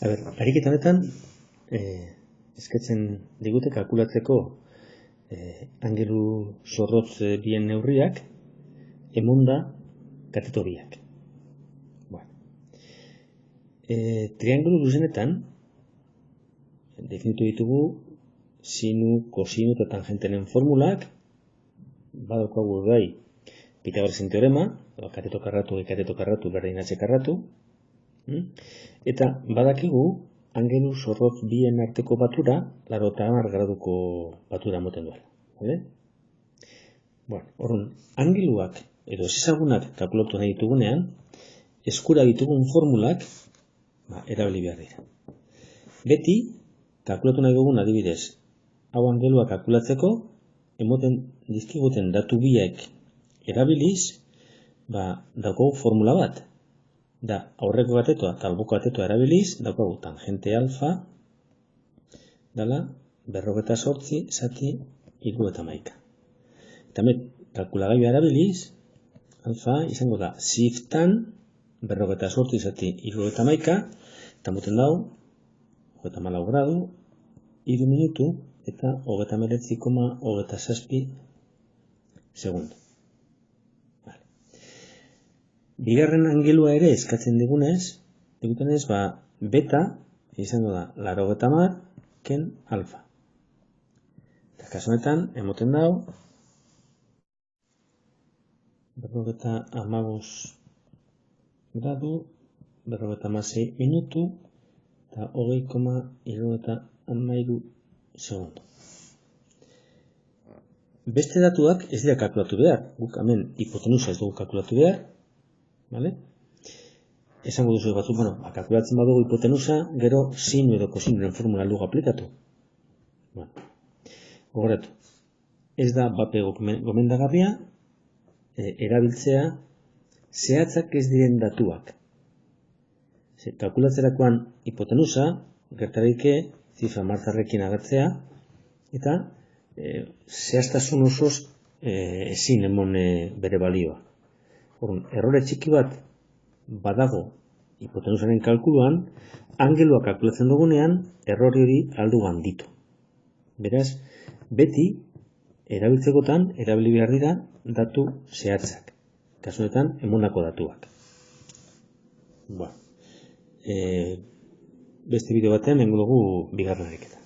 Ariketa honetan, eskatzen digute kalkulatzeko angelu zorrotz bien neurriak, emonda kateto biak. Triangelu luzenetan, definitu ditugu sinu, kosinu eta tangentenen formulak, badaukagu bai Pitagoresen teorema, kateto karratu berdin atxe karratu, eta badakigu angelu zorrotz bien arteko batura 80 graduko batura moten duela. Horren, angeluak edo ezagunak kalkulatu nahi ditugunean, eskura ditugun formulak erabili behar dira. Beti, kalkulatu nahi dugun adibidez, hau angelua kalkulatzeko, emoten dizkiguten datu biek erabiliz, daukagu formula bat. Da, aurreko katetoa eta alboko katetoa erabiliz, daukagu tangente alfa, dala, 48 zati 3/11. Eta kalkulagailua erabiliz, alfa izango da ziftan 48 zati 3/11, eta moten dau, 34 gradu, 3 minutu, eta 39,27 segundo. Bigarren angelua ere eskatzen digutenez, beta izango da 80 ken alfa. Eta kasu honetan, emoten dau, 45 gradu, 46 minutu, eta 20,73 segundo. Beste datuak ez dira kalkulatu behar, guk hemen hipotenusa ez dugu kalkulatu behar, esango duzu batzuk, kalkulatzen badugu hipotenusa, gero sinu edo kosinuren formula lugu aplikatu. Gogoratu, ez da bape gomendagarria erabiltzea zehatzak ez diren datuak. Kalkulatzerakoan hipotenusa, gertarike zifra martarrekin agertzea, eta zehaztasun osoz ezin emon bere balioa. Errore txiki bat badago hipotenusaren kalkuluan, angelua kalkulatzen dugunean, errori hori aldu handitu. Beraz, beti erabiltzekotan erabili behar dira datu zehatzak. Kasu honetan, emondako datuak. Beste bideo batean, nengo dugu bigarren ariketa.